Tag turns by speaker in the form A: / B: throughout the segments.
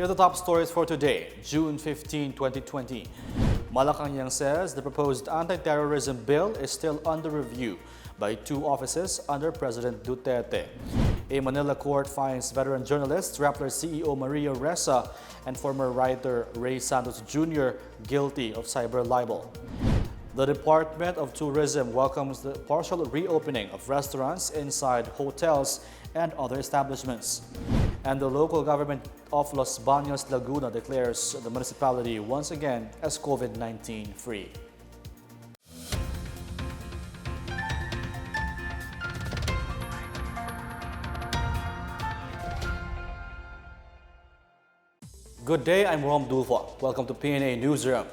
A: Here are the top stories for today, June 15, 2020. Malacanang says the proposed anti-terrorism bill is still under review by two offices under President Duterte. A Manila court finds veteran journalist, Rappler CEO Maria Ressa and former writer Ray Santos Jr. guilty of cyber libel. The Department of Tourism welcomes the partial reopening of restaurants inside hotels and other establishments. And the local government of Los Baños, Laguna declares the municipality once again as COVID-19 free. Good day, I'm Rom Dulfo. Welcome to PNA Newsroom.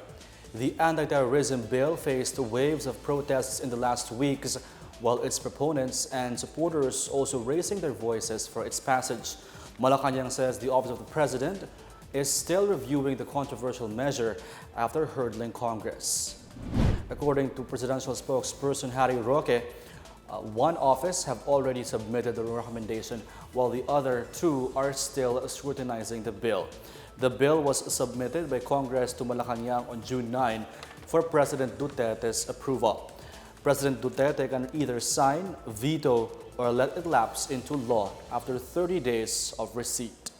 A: The anti-terrorism bill faced waves of protests in the last weeks, while its proponents and supporters also raising their voices for its passage. Malacanang says the Office of the President is still reviewing the controversial measure after hurdling Congress. According to presidential spokesperson Harry Roque, one office have already submitted the recommendation, while the other two are still scrutinizing the bill. The bill was submitted by Congress to Malacanang on June 9 for President Duterte's approval. President Duterte can either sign, veto, or let it lapse into law after 30 days of receipt.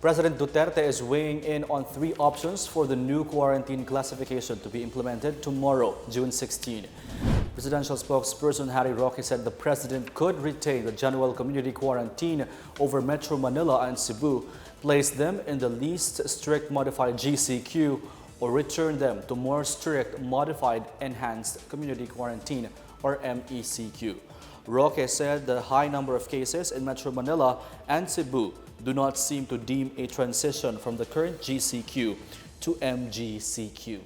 A: President Duterte is weighing in on three options for the new quarantine classification to be implemented tomorrow, June 16. Presidential spokesperson Harry Roque said the president could retain the general community quarantine over Metro Manila and Cebu, place them in the least strict modified GCQ, or return them to more strict modified enhanced community quarantine or MECQ. Roque said the high number of cases in Metro Manila and Cebu do not seem to deem a transition from the current GCQ to MGCQ.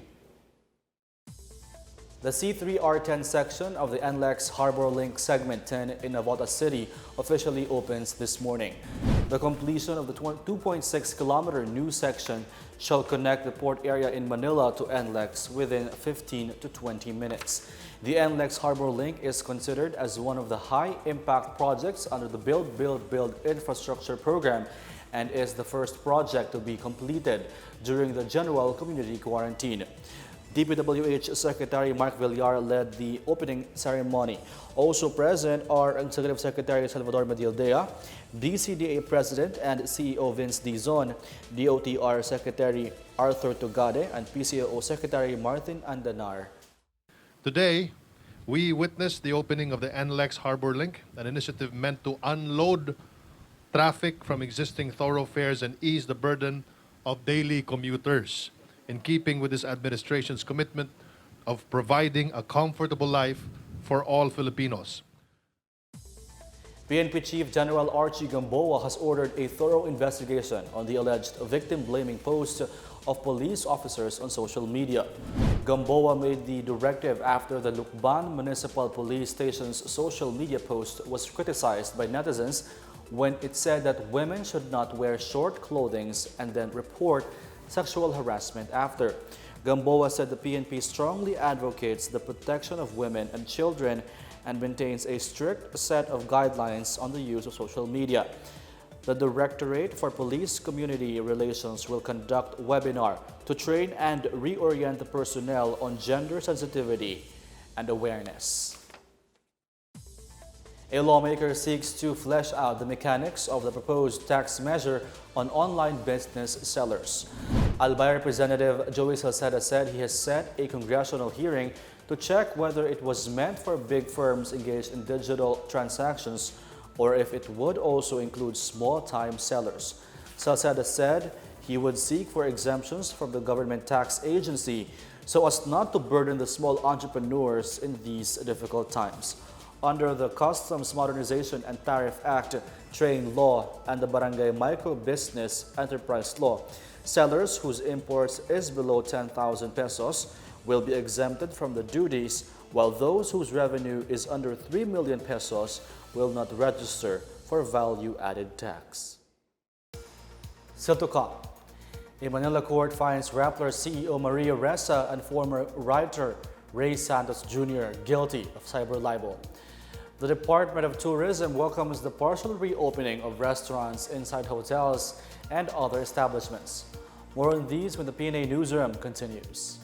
A: The C3R10 section of the NLEX Harbor Link Segment 10 in Navotas City officially opens this morning. The completion of the 2.6-kilometer new section shall connect the port area in Manila to NLEX within 15 to 20 minutes. The NLEX Harbor Link is considered as one of the high-impact projects under the Build Infrastructure Program and is the first project to be completed during the general community quarantine. DPWH Secretary Mark Villar led the opening ceremony. Also present are Executive Secretary Salvador Medialdea, DCDA President and CEO Vince Dizon, DOTR Secretary Arthur Tugade, and PCAO Secretary Martin Andanar.
B: Today, we witnessed the opening of the NLEX Harbor Link, an initiative meant to unload traffic from existing thoroughfares and ease the burden of daily commuters, in keeping with this administration's commitment of providing a comfortable life for all Filipinos.
A: PNP Chief General Archie Gamboa has ordered a thorough investigation on the alleged victim-blaming posts of police officers on social media. Gamboa made the directive after the Lucban Municipal Police Station's social media post was criticized by netizens when it said that women should not wear short clothing and then report sexual harassment after. Gamboa said the PNP strongly advocates the protection of women and children and maintains a strict set of guidelines on the use of social media. The Directorate for Police Community Relations will conduct a webinar to train and reorient the personnel on gender sensitivity and awareness. A lawmaker seeks to flesh out the mechanics of the proposed tax measure on online business sellers. Albay Representative Joey Salceda said he has set a congressional hearing to check whether it was meant for big firms engaged in digital transactions or if it would also include small-time sellers. Salceda said he would seek for exemptions from the government tax agency so as not to burden the small entrepreneurs in these difficult times. Under the Customs Modernization and Tariff Act, Train Law, and the Barangay Micro Business Enterprise Law, sellers whose imports is below 10,000 pesos will be exempted from the duties, while those whose revenue is under 3 million pesos will not register for value-added tax. Still to come, a Manila court finds Rappler CEO Maria Ressa and former writer Ray Santos Jr. guilty of cyber libel. The Department of Tourism welcomes the partial reopening of restaurants inside hotels and other establishments. More on these when the PNA Newsroom continues.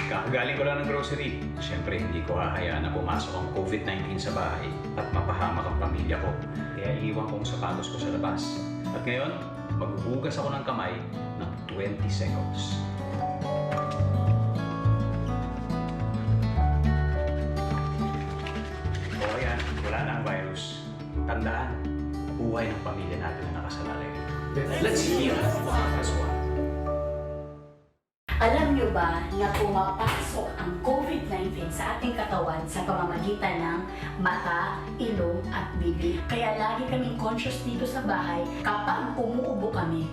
C: Kakagaling ko lang ng grocery. Siyempre, hindi ko hahayaan na pumasok ang COVID-19 sa bahay at mapahamak ang pamilya ko. Kaya iiwan ko ang sapatos ko sa labas. At ngayon, maghuhugas ako ng kamay ng 20 seconds. O ayan, wala na ang virus. Tandaan, buhay ng pamilya natin na nakasalalay. Let's heal as one.
D: Alam niyo ba na pumapasok ang COVID-19 sa ating katawan sa pamamagitan ng mata, ilong at bibig? Kaya lagi kaming conscious dito sa bahay kapag umuubo kami.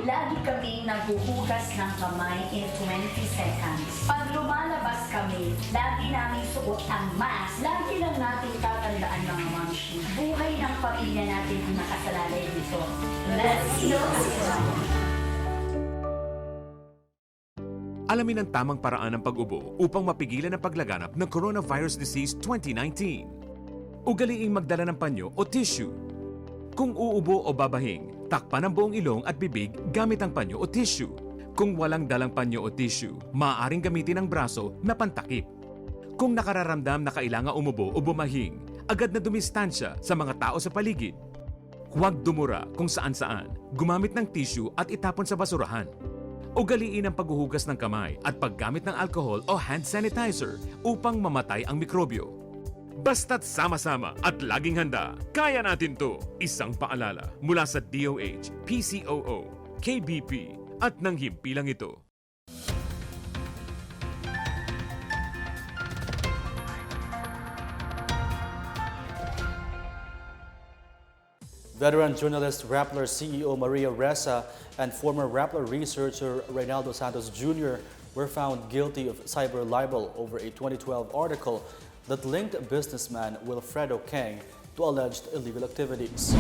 D: Lagi kami naghuhugas ng kamay in 20 seconds. Pag lumalabas kami, lagi namin suot ang mask. Lagi lang natin tatandaan mga mamshi. Buhay ng pamilya natin ang nakasalalay dito. Let's heal as one.
E: Alamin ang tamang paraan ng pag-ubo upang mapigilan ang paglaganap ng Coronavirus Disease 2019. Ugaliing magdala ng panyo o tissue. Kung uubo o babahing, takpan ang buong ilong at bibig gamit ang panyo o tissue. Kung walang dalang panyo o tissue, maaaring gamitin ang braso na pantakip. Kung nakararamdam na kailangan umubo o bumahing, agad na dumistansya sa mga tao sa paligid. Huwag dumura kung saan-saan, gumamit ng tissue at itapon sa basurahan. Ugaliin ang paghuhugas ng kamay at paggamit ng alcohol o hand sanitizer upang mamatay ang mikrobyo. Basta't sama-sama at laging handa, kaya natin to! Isang paalala mula sa DOH, PCOO, KBP at ng himpilang ito.
A: Veteran journalist Rappler CEO Maria Ressa and former Rappler researcher Reynaldo Santos Jr. were found guilty of cyber libel over a 2012 article that linked businessman Wilfredo Keng to alleged illegal activities.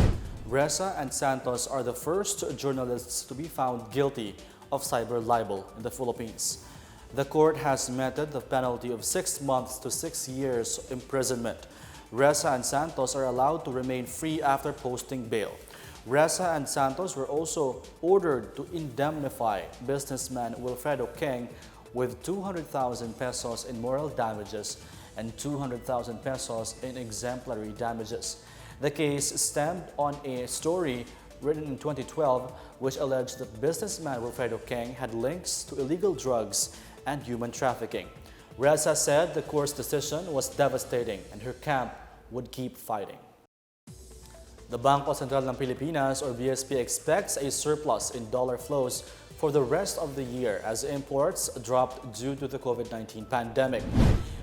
A: Ressa and Santos are the first journalists to be found guilty of cyber libel in the Philippines. The court has meted the penalty of 6 months to 6 years imprisonment. Ressa and Santos are allowed to remain free after posting bail. Ressa and Santos were also ordered to indemnify businessman Wilfredo Keng with 200,000 pesos in moral damages and 200,000 pesos in exemplary damages. The case stemmed on a story written in 2012 which alleged that businessman Wilfredo Keng had links to illegal drugs and human trafficking. Ressa said the court's decision was devastating and her camp would keep fighting. The Bangko Sentral ng Pilipinas or BSP expects a surplus in dollar flows for the rest of the year as imports dropped due to the COVID-19 pandemic.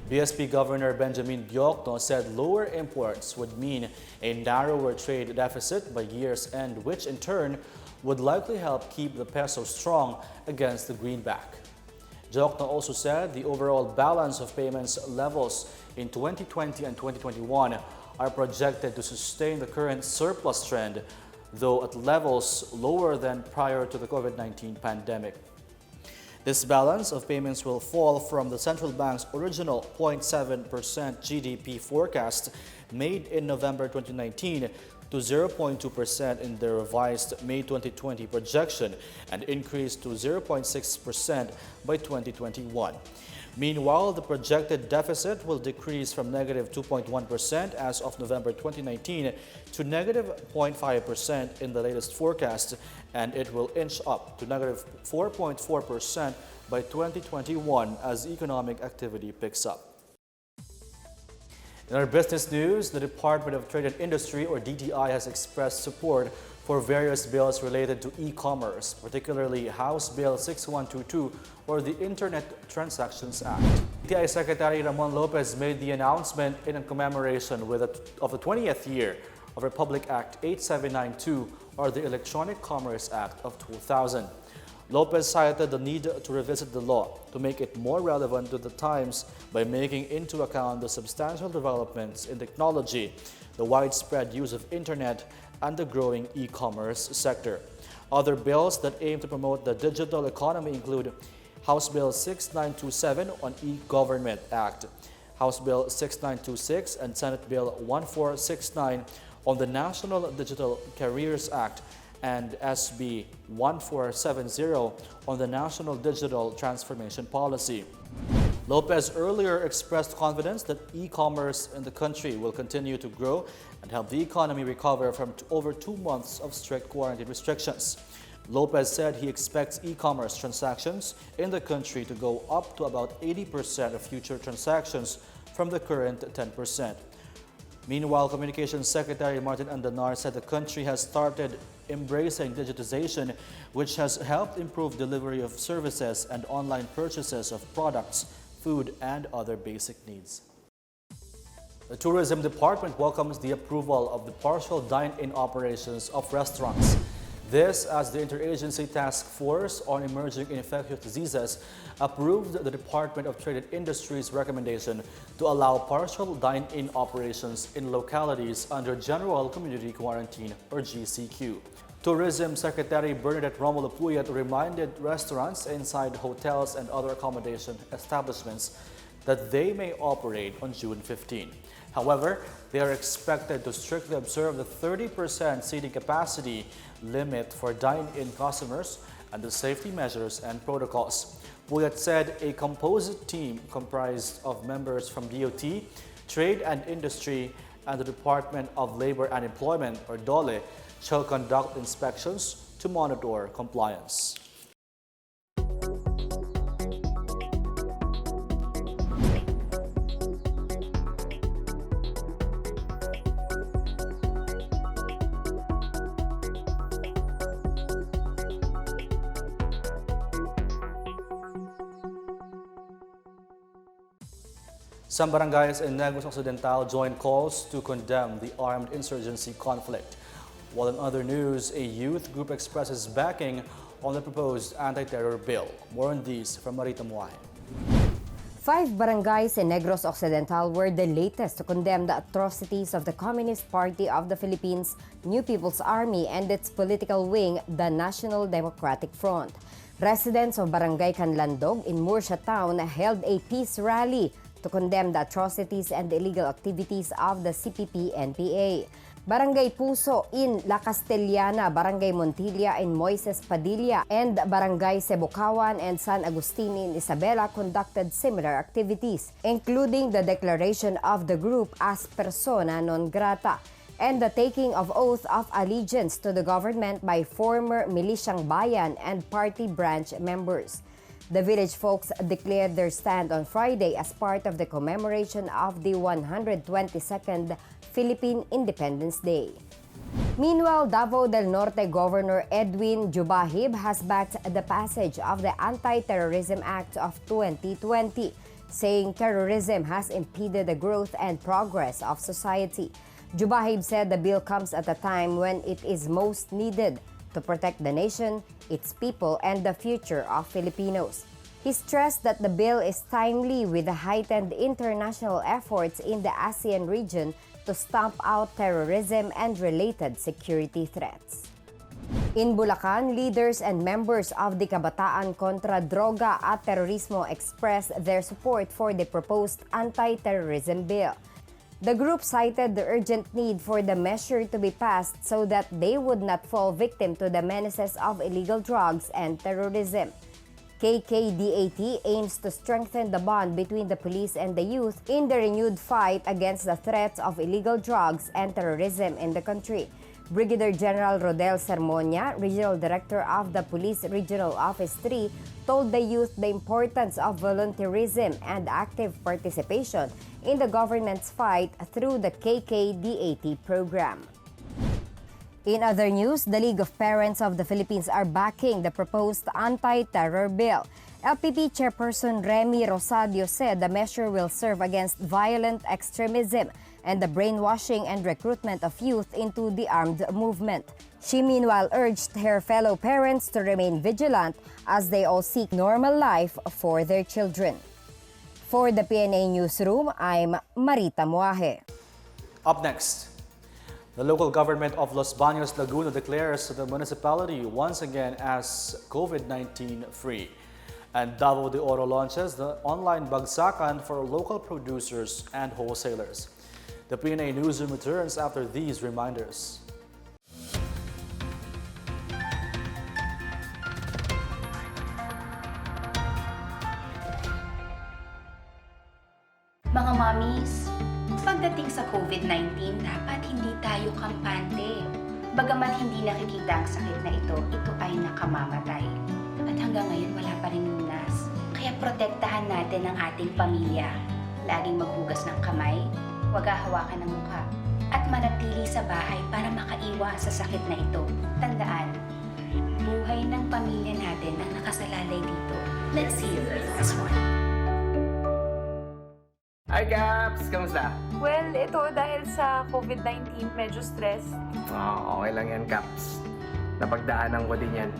A: BSP Governor Benjamin Diokno said lower imports would mean a narrower trade deficit by year's end, which in turn would likely help keep the peso strong against the greenback. Diokno also said the overall balance of payments levels in 2020 and 2021 are projected to sustain the current surplus trend, though at levels lower than prior to the COVID-19 pandemic. This balance of payments will fall from the central bank's original 0.7% GDP forecast made in November 2019 to 0.2% in the revised May 2020 projection and increase to 0.6% by 2021. Meanwhile, the projected deficit will decrease from negative 2.1% as of November 2019 to negative 0.5% in the latest forecast, and it will inch up to negative 4.4% by 2021 as economic activity picks up. In our business news, the Department of Trade and Industry, or DTI, has expressed support for various bills related to e-commerce, particularly House Bill 6122 or the Internet Transactions Act. DTI Secretary Ramon Lopez made the announcement in commemoration of the 20th year of Republic Act 8792 or the Electronic Commerce Act of 2000. Lopez cited the need to revisit the law to make it more relevant to the times by making into account the substantial developments in technology, the widespread use of internet, and the growing e-commerce sector. Other bills that aim to promote the digital economy include House Bill 6927 on E-Government Act, House Bill 6926 and Senate Bill 1469 on the National Digital Careers Act and SB 1470 on the National Digital Transformation Policy. Lopez earlier expressed confidence that e-commerce in the country will continue to grow and help the economy recover from over 2 months of strict quarantine restrictions. Lopez said he expects e-commerce transactions in the country to go up to about 80% of future transactions from the current 10%. Meanwhile, Communications Secretary Martin Andanar said the country has started embracing digitization, which has helped improve delivery of services and online purchases of products, food, and other basic needs. The Tourism Department welcomes the approval of the partial dine-in operations of restaurants. This as the Interagency Task Force on Emerging Infectious Diseases approved the Department of Trade and Industry's recommendation to allow partial dine-in operations in localities under General Community Quarantine or GCQ. Tourism Secretary Bernadette Romulo Puyat reminded restaurants inside hotels and other accommodation establishments that they may operate on June 15. However, they are expected to strictly observe the 30% seating capacity limit for dine-in customers and the safety measures and protocols. Puyat said a composite team comprised of members from DOT, Trade and Industry, and the Department of Labor and Employment, or DOLE, shall conduct inspections to monitor compliance. Some barangays in Negros Occidental joined calls to condemn the armed insurgency conflict. While in other news, a youth group expresses backing on the proposed anti-terror bill. More on these from Marita Muahe.
F: 5 barangays in Negros Occidental were the latest to condemn the atrocities of the Communist Party of the Philippines, New People's Army, and its political wing, the National Democratic Front. Residents of Barangay Canlandog in Murcia Town held a peace rally to condemn the atrocities and illegal activities of the CPP-NPA. Barangay Puso in La Castellana, Barangay Montilla in Moises Padilla, and Barangay Cebucawan and San Agustin in Isabela conducted similar activities, including the declaration of the group as persona non grata and the taking of oath of allegiance to the government by former Militiang Bayan and party branch members. The village folks declared their stand on Friday as part of the commemoration of the 122nd Philippine Independence Day. Meanwhile, Davao del Norte Governor Edwin Jubahib has backed the passage of the Anti-Terrorism Act of 2020, saying terrorism has impeded the growth and progress of society. Jubahib said the bill comes at a time when it is most needed to protect the nation, its people, and the future of Filipinos. He stressed that the bill is timely with the heightened international efforts in the ASEAN region to stamp out terrorism and related security threats. In Bulacan, leaders and members of the Kabataan Kontra Droga at Terorismo expressed their support for the proposed anti-terrorism bill. The group cited the urgent need for the measure to be passed so that they would not fall victim to the menaces of illegal drugs and terrorism. KKDAT aims to strengthen the bond between the police and the youth in the renewed fight against the threats of illegal drugs and terrorism in the country. Brigadier General Rodel Sermonia, Regional Director of the Police Regional Office 3, told the youth the importance of volunteerism and active participation in the government's fight through the KKDAT program. In other news, the League of Parents of the Philippines are backing the proposed anti-terror bill. LPP Chairperson Remy Rosadio said the measure will serve against violent extremism and the brainwashing and recruitment of youth into the armed movement. She meanwhile urged her fellow parents to remain vigilant as they all seek normal life for their children. For the PNA Newsroom, I'm Marita Muahe.
A: Up next, The local government of Los Baños, Laguna declares the municipality once again as COVID-19 free. And Davao de Oro launches the online bagsakan for local producers and wholesalers. The PNA Newsroom returns after these reminders.
G: Mga mommies, pagdating sa COVID-19, dapat hindi tayo kampante. Bagamat hindi nakikita ang sakit na ito ay nakamamatay. At hanggang ngayon wala pa rin lunas. Kaya protektahan natin ang ating pamilya. Laging maghugas ng kamay, huwag hahawakan ng mukha, at manatili sa bahay para makaiwas sa sakit na ito. Tandaan, buhay ng pamilya natin ang nakasalalay dito. Let's hear this one.
H: Hi Caps! Kamusta?
I: Well, ito dahil sa COVID-19, medyo stress.
H: Okay lang yan, Caps. Napagdaanan ko din yan.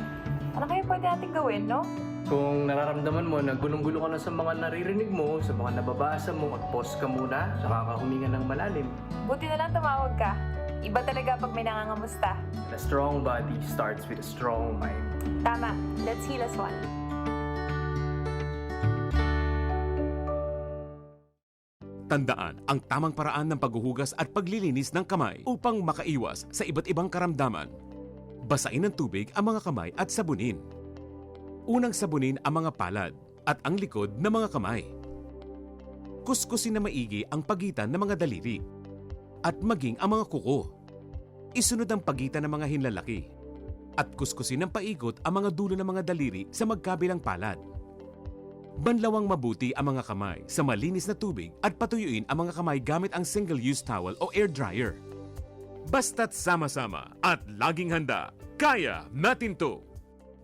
I: Ano kaya pwede natin gawin, no?
H: Kung nararamdaman mo na gulong-gulo ka na sa mga naririnig mo, sa mga nababasa mo, mag-pause ka muna, saka ka huminga ng malalim.
I: Buti na lang tumawag ka. Iba talaga pag may nangangamusta.
H: A strong body starts with a strong mind.
I: Tama. Let's heal as one.
E: Tandaan ang tamang paraan ng paghuhugas at paglilinis ng kamay upang makaiwas sa iba't ibang karamdaman. Basain ng tubig ang mga kamay at sabunin. Unang sabunin ang mga palad at ang likod ng mga kamay. Kuskusin na maigi ang pagitan ng mga daliri at maging ang mga kuko. Isunod ang pagitan ng mga hinlalaki at kuskusin ng paikot ang mga dulo ng mga daliri sa magkabilang palad. Banlawang mabuti ang mga kamay sa malinis na tubig at patuyuin ang mga kamay gamit ang single-use towel o air dryer. Basta't sama-sama at laging handa, kaya natin to!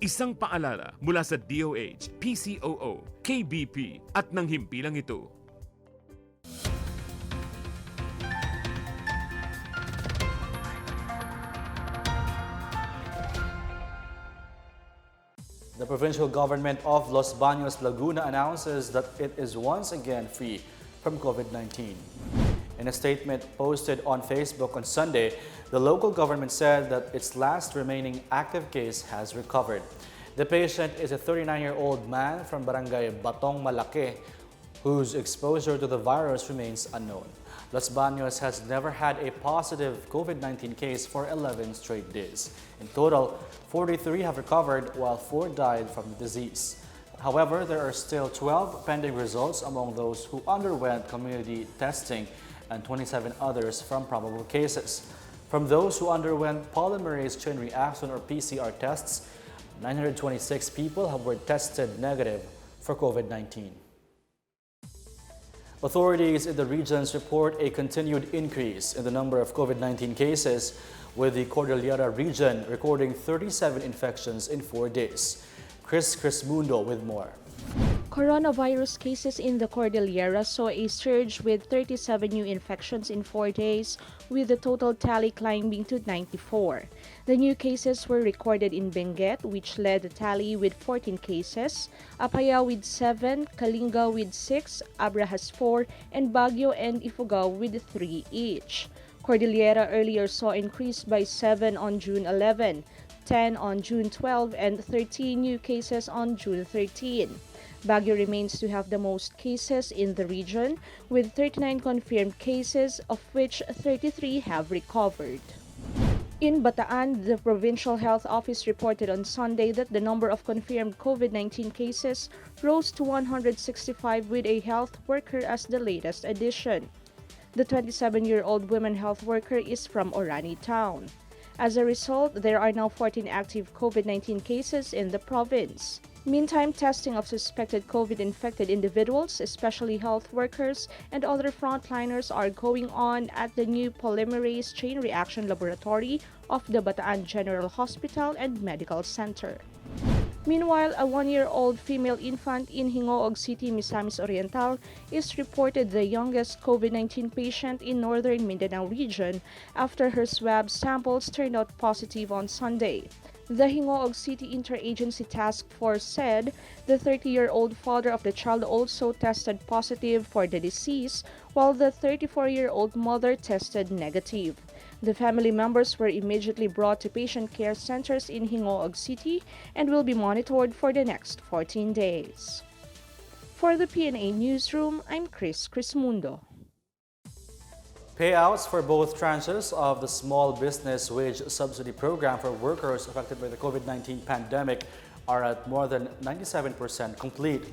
E: Isang paalala mula sa DOH, PCOO, KBP at ng himpilang ito.
A: The provincial government of Los Baños, Laguna announces that it is once again free from COVID-19. In a statement posted on Facebook on Sunday, the local government said that its last remaining active case has recovered. The patient is a 39-year-old man from Barangay Batong Malake, whose exposure to the virus remains unknown. Los Baños has never had a positive COVID-19 case for 11 straight days. In total, 43 have recovered while 4 died from the disease. However, there are still 12 pending results among those who underwent community testing and 27 others from probable cases. From those who underwent polymerase chain reaction or PCR tests, 926 people were tested negative for COVID-19. Authorities in the regions report a continued increase in the number of COVID-19 cases, with the Cordillera region recording 37 infections in 4 days. Chris Mundo with more.
J: Coronavirus cases in the Cordillera saw a surge with 37 new infections in 4 days, with the total tally climbing to 94. The new cases were recorded in Benguet, which led the tally with 14 cases, Apayao with 7, Kalinga with 6, Abra has 4, and Baguio and Ifugao with 3 each. Cordillera earlier saw increase by 7 on June 11, 10 on June 12, and 13 new cases on June 13. Baguio remains to have the most cases in the region, with 39 confirmed cases, of which 33 have recovered. In Bataan, the Provincial Health Office reported on Sunday that the number of confirmed COVID-19 cases rose to 165, with a health worker as the latest addition. The 27-year-old woman health worker is from Orani Town. As a result, there are now 14 active COVID-19 cases in the province. Meantime, testing of suspected COVID-infected individuals, especially health workers and other frontliners, are going on at the new polymerase chain reaction laboratory of the Bataan General Hospital and Medical Center. Meanwhile, a 1-year-old female infant in Hingoog City, Misamis Oriental, is reported the youngest COVID-19 patient in northern Mindanao region after her swab samples turned out positive on Sunday. The Hingoog City Interagency Task Force said the 30-year-old father of the child also tested positive for the disease, while the 34-year-old mother tested negative. The family members were immediately brought to patient care centers in Hingoog City and will be monitored for the next 14 days. For the PNA Newsroom, I'm Chris Crismundo.
A: Payouts for both tranches of the Small Business Wage Subsidy Program for workers affected by the COVID-19 pandemic are at more than 97% complete.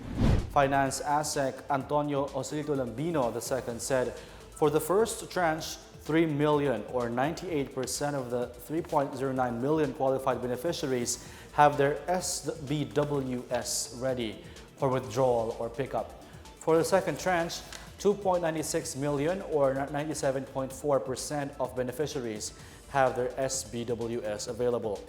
A: Finance ASEC Antonio Osilito Lambino II said for the first tranche, 3 million or 98% of the 3.09 million qualified beneficiaries have their SBWS ready for withdrawal or pickup. For the second tranche, 2.96 million or 97.4% of beneficiaries have their SBWS available.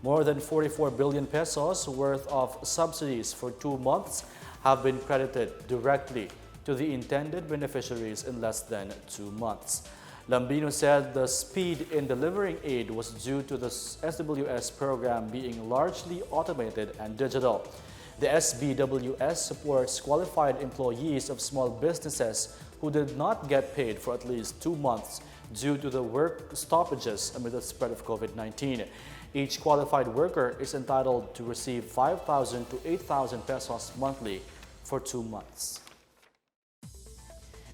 A: More than 44 billion pesos worth of subsidies for 2 months have been credited directly to the intended beneficiaries in less than 2 months. Lambino said the speed in delivering aid was due to the SBWS program being largely automated and digital. The SBWS supports qualified employees of small businesses who did not get paid for at least 2 months due to the work stoppages amid the spread of COVID-19. Each qualified worker is entitled to receive 5,000 to 8,000 pesos monthly for 2 months.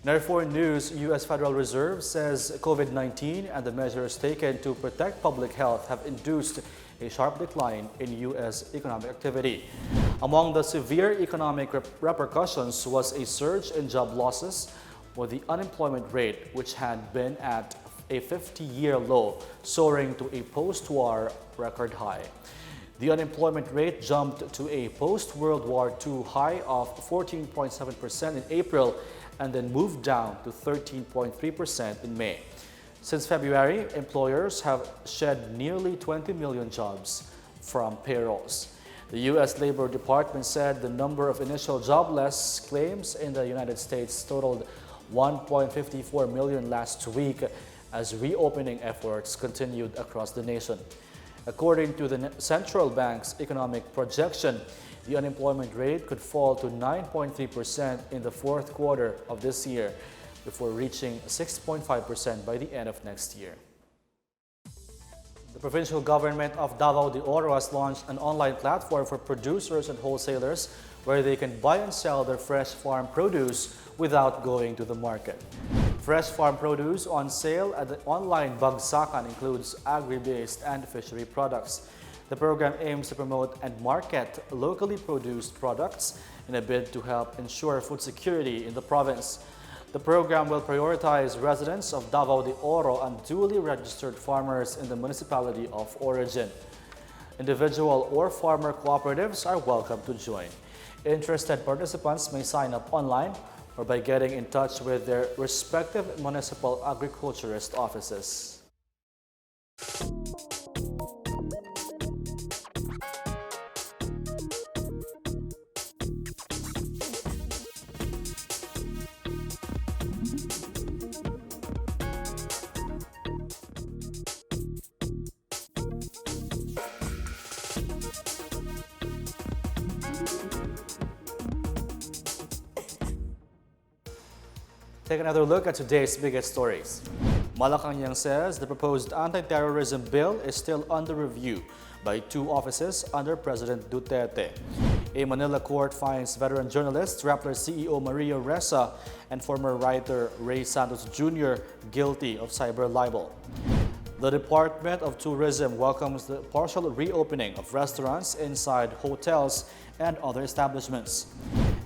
A: In our foreign news, U.S. Federal Reserve says COVID-19 and the measures taken to protect public health have induced a sharp decline in U.S. economic activity. Among the severe economic repercussions was a surge in job losses, with the unemployment rate, which had been at a 50-year low, soaring to a post-war record high. The unemployment rate jumped to a post-World War II high of 14.7% in April and then moved down to 13.3% in May. Since February, employers have shed nearly 20 million jobs from payrolls. The U.S. Labor Department said the number of initial jobless claims in the United States totaled 1.54 million last week as reopening efforts continued across the nation. According to the central bank's economic projection, the unemployment rate could fall to 9.3% in the fourth quarter of this year before reaching 6.5% by the end of next year. The provincial government of Davao de Oro has launched an online platform for producers and wholesalers where they can buy and sell their fresh farm produce without going to the market. Fresh farm produce on sale at the online Bagsakan includes agri-based and fishery products. The program aims to promote and market locally produced products in a bid to help ensure food security in the province. The program will prioritize residents of Davao de Oro and duly registered farmers in the municipality of origin. Individual or farmer cooperatives are welcome to join. Interested participants may sign up online or by getting in touch with their respective municipal agriculturist offices. Take another look at today's biggest stories. Malacanang says the proposed anti-terrorism bill is still under review by 2 offices under President Duterte. A Manila court finds veteran journalist, Rappler CEO Maria Ressa and former writer Ray Santos Jr. guilty of cyber libel. The Department of Tourism welcomes the partial reopening of restaurants inside hotels and other establishments.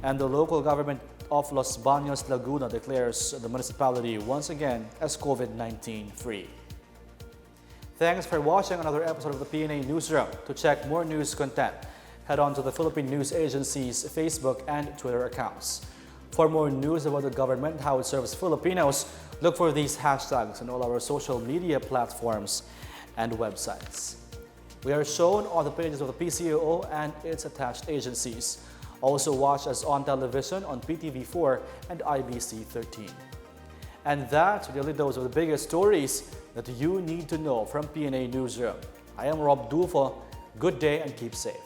A: And the local government of Los Baños, Laguna declares the municipality once again as COVID-19 free. Thanks for watching another episode of the PNA Newsroom. To check more news content, head on to the Philippine News Agency's Facebook and Twitter accounts. For more news about the government, how it serves Filipinos, look for these hashtags on all our social media platforms and websites. We are shown on the pages of the PCOO and its attached agencies. Also watch us on television on PTV4 and IBC 13. And that's really those are the biggest stories that you need to know from PNA Newsroom. I am Rob Dulfo. Good day and keep safe.